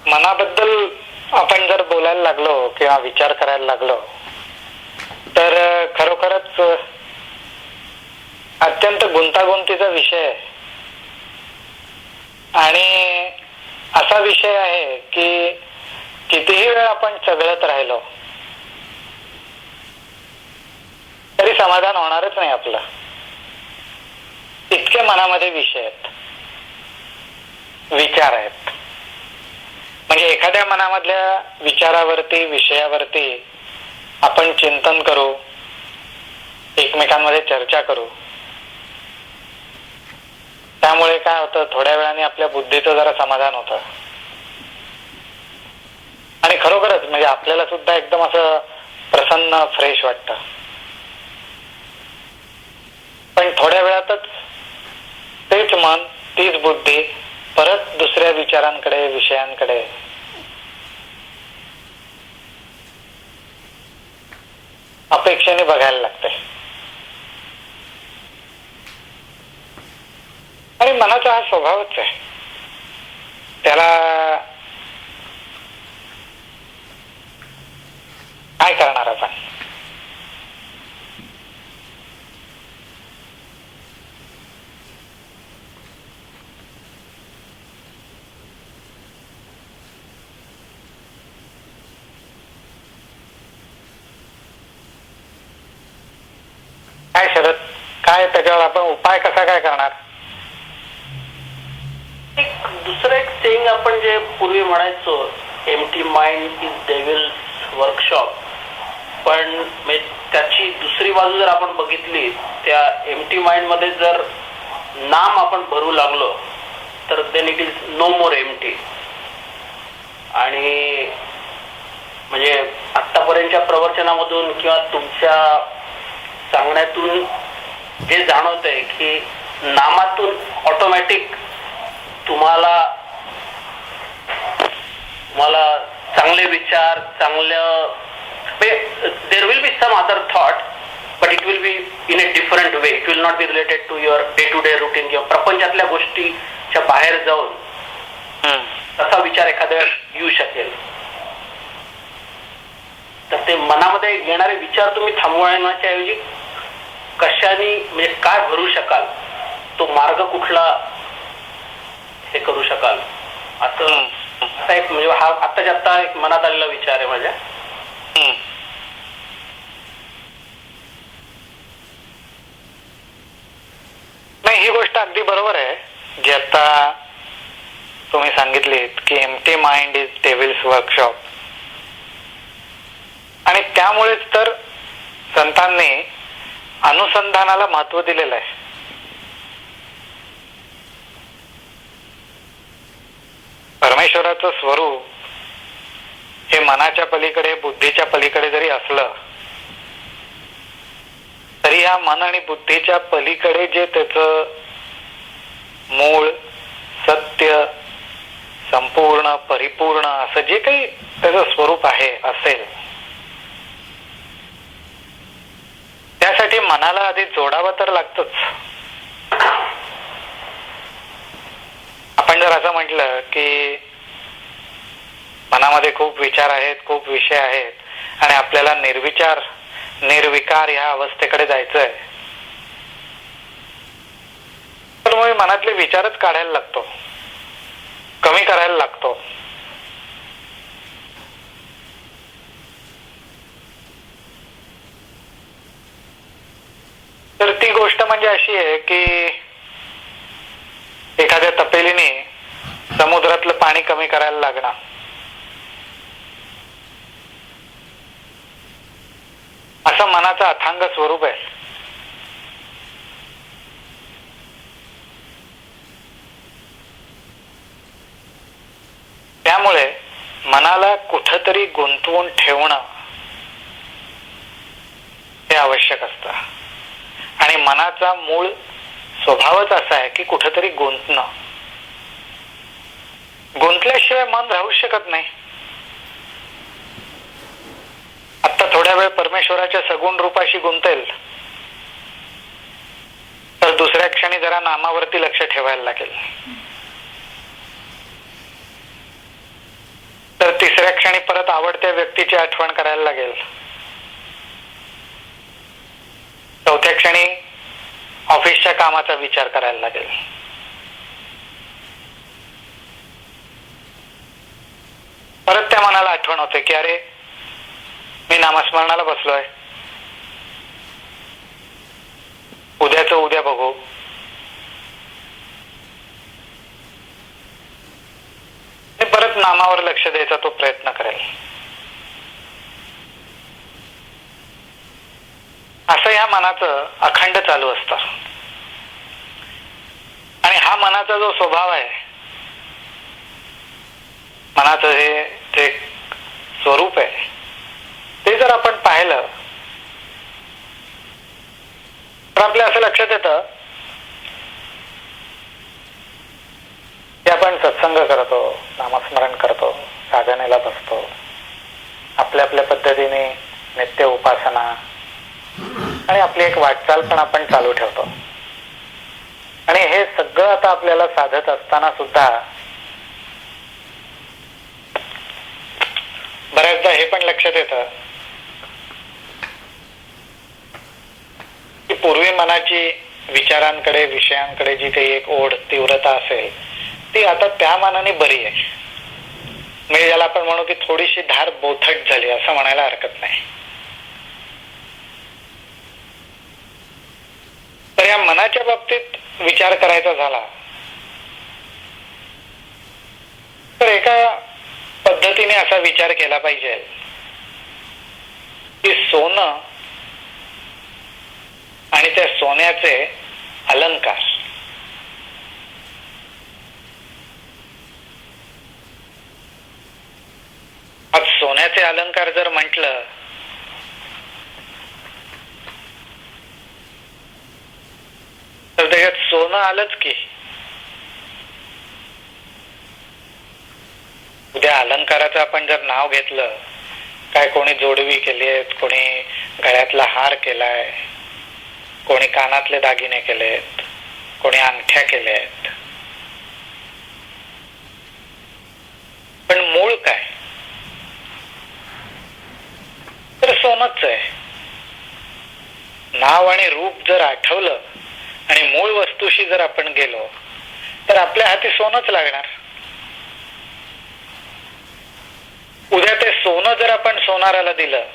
मनाबद्दल आपण जर बोलायला लागलो किंवा विचार करायला लागलो तर खरोखरच अत्यंत गुंतागुंतीचा विषय आहे आणि असा विषय आहे की कितीही वेळ आपण चगळत राहिलो तरी समाधान होणारच नाही आपलं. इतके मनामध्ये विषय आहेत, विचार आहेत. म्हणजे एखाद्या मनामधल्या विचारावरती, विषयावरती आपण चिंतन करू, एकमेकांमध्ये चर्चा करू. त्यामुळे काय होतं, थोड्या वेळाने आपल्या बुद्धीचं जरा समाधान होतं आणि खरोखरच म्हणजे आपल्याला सुद्धा एकदम असं प्रसन्न, फ्रेश वाटतं. पण थोड्या वेळातच तेच मन, तीच बुद्धी परत दुसऱ्या विचारांकडे, विषयांकडे अपेक्षेने बघायला लागते. आणि मनाचा हा स्वभावच आहे. त्याला काय करणार आपण? काय शरद, काय त्याच्यावर आपण उपाय कसा काय करणार? दुसरं एक सेइंग आपण जे पूर्वी म्हणायचो, empty mind is devil's workshop, पण त्याची दुसरी बाजू जर आपण बघितली, त्या एम्प्टी माइंड मध्ये जर नाम आपण भरू लागलो तर then it is no more empty. आणि म्हणजे आतापर्यंतच्या प्रवचनामधून किंवा तुमच्या सांगण्यातून जे जाणवतंय की नामातून ऑटोमॅटिक तुम्हाला चांगले विचार, चांगलं there will be some other thought but it will be in a different way. It will not be related to your day to day routine किंवा प्रपंचातल्या गोष्टीच्या बाहेर जाऊन तसा विचार एखाद्या येऊ शकेल. तर ते मनामध्ये येणारे विचार तुम्ही थांबवण्याच्या ऐवजी कशाने, म्हणजे काय भरू शकाल, तो मार्ग कुठला हे करू शकाल, असं असा एक म्हणजे हा आत्ताच्या आत्ता एक मनात आलेला विचार आहे माझ्या. नाही, ही गोष्ट अगदी बरोबर आहे जी आता तुम्ही सांगितलीत की empty mind is devil's workshop. आणि त्यामुळेच तर संतांनी अनुसंधानाला महत्व दिलेलं आहे. परमेश्वराचं स्वरूप हे मनाच्या पलीकडे, बुद्धीच्या पलीकडे जरी असलं तरी या मन आणि बुद्धीच्या पलीकडे जे त्याचं मूळ, सत्य, संपूर्ण, परिपूर्ण असं जे काही त्याचं स्वरूप आहे असेल, त्यासाठी मनाला आधी जोडावं तर लागतच. आपण जर असं म्हटलं की मनामध्ये खूप विचार आहेत, खूप विषय आहेत आणि आपल्याला निर्विचार, निर्विकार ह्या अवस्थेकडे जायचंय, तर मग मनातले विचारच काढायला लागतो, कमी करायला लागतो. तर ती गोष्ट म्हणजे अशी आहे की एखाद्या तपेलीने समुद्रातलं पाणी कमी करायला लागणार. असं मनाचं अथांग स्वरूप आहे. त्यामुळे मनाला कुठंतरी गुंतवून ठेवणं हे आवश्यक असतं. आणि मनाचा मूळ स्वभावच असा आहे की कुठंतरी गुंतणं. गुंतल्याशिवाय मन राहू शकत नाही. आता थोड्या वेळ परमेश्वराच्या सगुण रूपाशी गुंतेल तर दुसऱ्या क्षणी जरा नामावरती लक्ष ठेवायला लागेल. तिसऱ्या क्षणी परत आवडत्या व्यक्तीची आठवण करायला लागेल. चौथ्या क्षणी ऑफिसच्या कामाचा विचार करायला लागेल. परत त्या मनाला आठवण होते की अरे मी नामस्मरणाला बसलोय, उद्याचं उद्या बघू. परत नामावर लक्ष द्यायचा तो प्रयत्न करेल. असं या मनाचं अखंड चालू असतं. आणि हा मनाचा जो स्वभाव आहे, मनाचं हे जे स्वरूप आहे, ते जर आपण पाहिलं तर आपल्या असं लक्षात येतं की आपण सत्संग करतो, नामस्मरण करतो, साधनेला बसतो, आपल्या आपल्या पद्धतीने नित्य उपासना आणि आपली एक वाटचाल पण आपण चालू ठेवतो. आणि हे सगळं आता आपल्याला साधत असताना सुद्धा बऱ्याचदा हे पण लक्षात येतं की पूर्वी मनाची विचारांकडे, विषयांकडे जी काही एक ओढ, तीव्रता असेल, ती आता त्या मानाने बरी आहे. म्हणजे ज्याला आपण म्हणू की थोडीशी धार बोथट झाली असं म्हणायला हरकत नाही. तर या मनाच्या बाबतीत विचार करायचा झाला तर एका पद्धतीने असा विचार केला पाहिजे की सोनं आणि त्या सोन्याचे अलंकार, आज सोन्याचे अलंकार जर म्हटलं तर त्याच्यात सोनं आलंच की. उद्या अलंकाराचं आपण जर नाव घेतलं, काय कोणी जोडवी केली आहेत, कोणी गळ्यातला हार केलाय, कोणी कानातले दागिने केलेत, कोणी अंगठ्या केल्या आहेत, पण मूळ काय तर सोनच आहे. नाव आणि रूप जर आठवलं आणि मूळ वस्तूशी जर आपण गेलो तर आपल्या हाती सोनच लागणार. उद्या ते सोनं जर आपण सोनाराला दिलं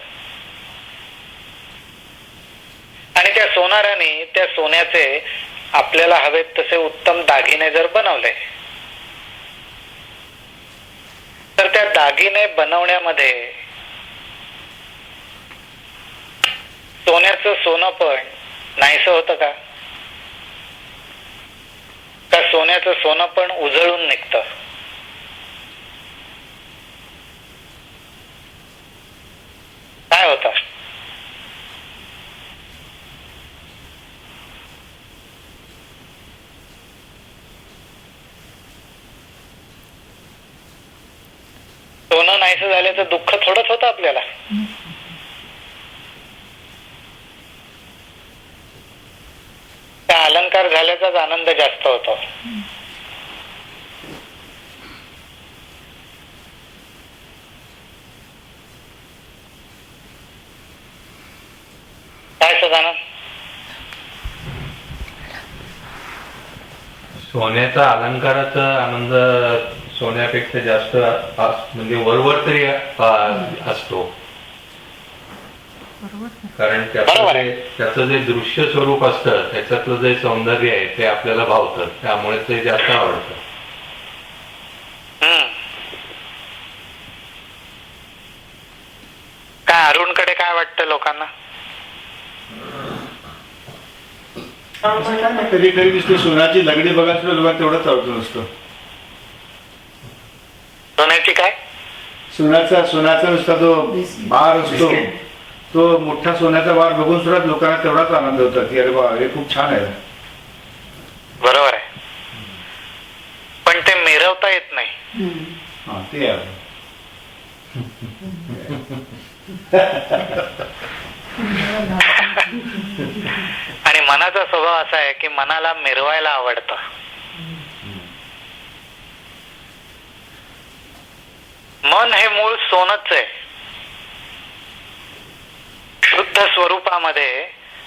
आणि त्या सोनाराने त्या सोन्याचे आपल्याला हवेत तसे उत्तम दागिने जर बनवले तर त्या दागिने बनवण्यामध्ये सोन्याचं सोनं पण नाहीसं होतं का? का सोन्याचं सोनं पण उजळून निघतं? काय होतं? सोनं नाहीसं झाल्याचं दुःख थोडंच होतं आपल्याला. त्या अलंकार झाल्याचाच आनंद जास्त होतो. काय सदानंद? सोन्याचा अलंकाराचा आनंद सोन्यापेक्षा जास्त म्हणजे वरवर तरी असतो. कारण त्याचं जे दृश्य स्वरूप असतं, त्याच्यातलं जे सौंदर्य आहे ते आपल्याला भावतं, त्यामुळे ते जास्त आवडतं. काय अरुणकडे काय वाटतं लोकांना? कधी कधी दिसते सोन्याची लगडी बघा सुद्धा लोकांना तेवढंच आवडत नसतं. सोन्याची काय? सोन्याचा नुसता जो बार असतो, तो मोठा सोन्याचा बार बघून सुद्धा लोकांना तेवढाच आनंद होता की अरे बा हे खूप छान आहे. बरोबर आहे, पण ते मिरवता येत नाही. हा ते आहे. आणि मनाचा स्वभाव असा आहे की मनाला मिरवायला आवडतं. मन हे मूळ सोनच आहे. शुद्ध स्वरूपामध्ये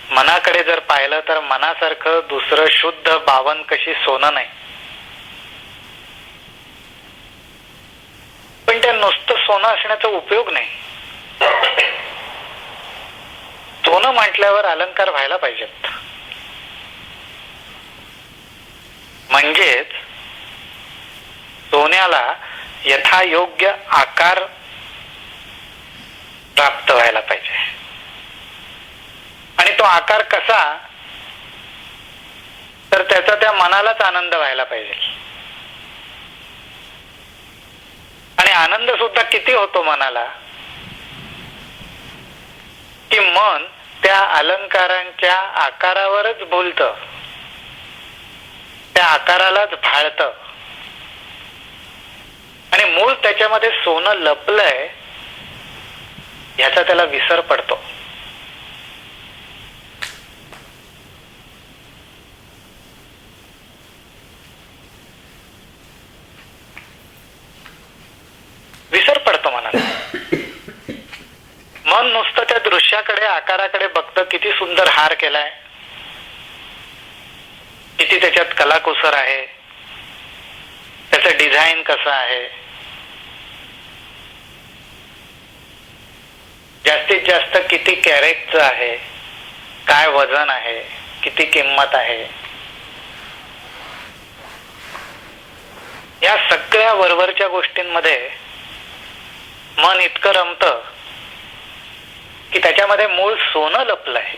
मनाकडे जर पाहिलं तर मनासारखं दुसरं शुद्ध बावन कशी सोनं नाही. पण त्या नुसतं सोनं असण्याचा उपयोग नाही. सोनं म्हटल्यावर अलंकार व्हायला पाहिजेत. म्हणजेच सोन्याला यथायोग्य आकार प्राप्त व्हायला पाहिजे. आणि तो आकार कसा, तर त्याचा त्या मनालाच आनंद व्हायला पाहिजे. आणि आनंद सुद्धा किती होतो मनाला, की मन त्या अलंकारांच्या आकारावरच बोलतं, त्या आकारालाच भाळतं. आणि मूळ त्याच्यामध्ये सोनं लपलंय याचा त्याला विसर पडतो. विसर पडतो मनाला. मन नुसतं त्या दृश्याकडे आकाराकडे बघतं, किती सुंदर हार केलाय, किती त्याच्यात कलाकुसर आहे, त्याचं डिझाईन कसं आहे, जास्तीत जास्त किती कॅरेटचं आहे, काय वजन आहे, किती किंमत आहे. या सगळ्या वरवरच्या गोष्टींमध्ये मन इतकं रमतं की त्याच्यामध्ये मूळ सोनं लपलं आहे.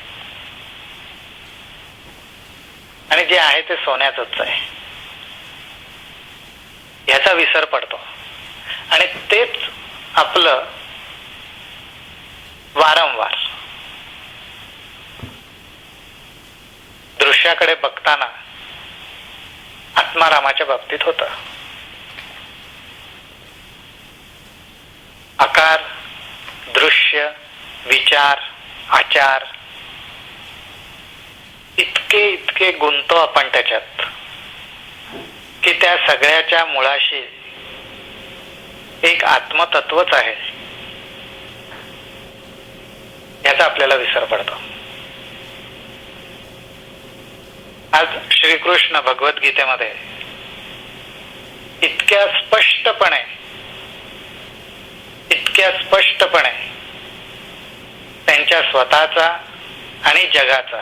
आणि जे आहे ते सोन्याचंच आहे याचा विसर पडतो. आणि तेच आपलं वारंवार दृश्याकडे बघताना आत्मारामाच्या बाबतीत होतं. आकार, दृश्य, विचार, आचार इतके गुंतो आपण त्याच्यात की त्या सगळ्याच्या मुळाशी एक आत्मतत्वच आहे याचा आपल्याला विसर पडतो. आज श्रीकृष्ण भगवद्गीतेमध्ये इतक्या स्पष्टपणे त्यांच्या स्वतःचा आणि जगाचा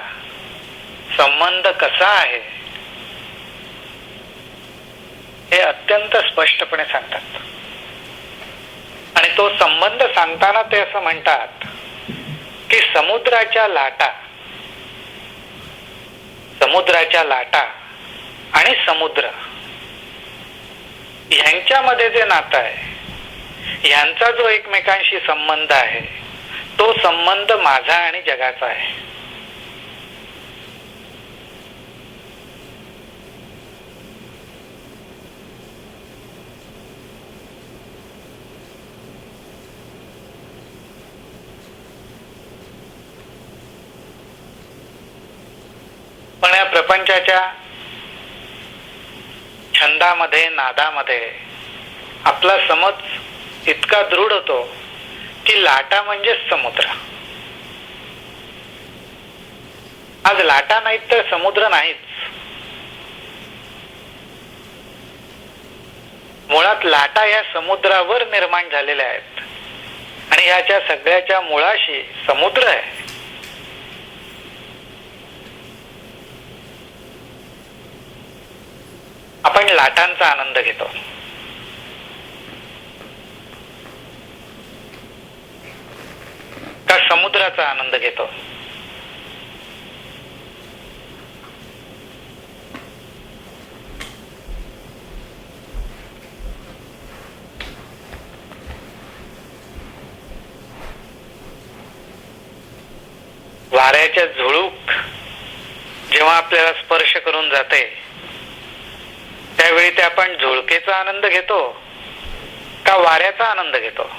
संबंध कसा आहे हे अत्यंत स्पष्टपणे सांगतात. आणि तो संबंध सांगताना ते असं म्हणतात की समुद्राच्या लाटा आणि समुद्र यांच्यामध्ये जे नातं आहे, यांचा जो एकमेकांशी संबंध आहे, तो संबंध माझा आणि जगाचा आहे. पण या प्रपंचाच्या छंदामध्ये, नादामध्ये आपला समज इतका दृढ होतो की लाटा म्हणजेच समुद्र. आज लाटा नाहीत तर समुद्र नाहीच. मुळात लाटा या समुद्रावर निर्माण झालेल्या आहेत आणि याच्या सगळ्याच्या मुळाशी समुद्र आहे. आपण लाटांचा आनंद घेतो. का समुद्राचा आनंद घेतो? वाऱ्याच्या झुळूक जेव्हा आपल्याला स्पर्श करून जाते त्यावेळी ते आपण झुळकेचा आनंद घेतो का वाऱ्याचा आनंद घेतो?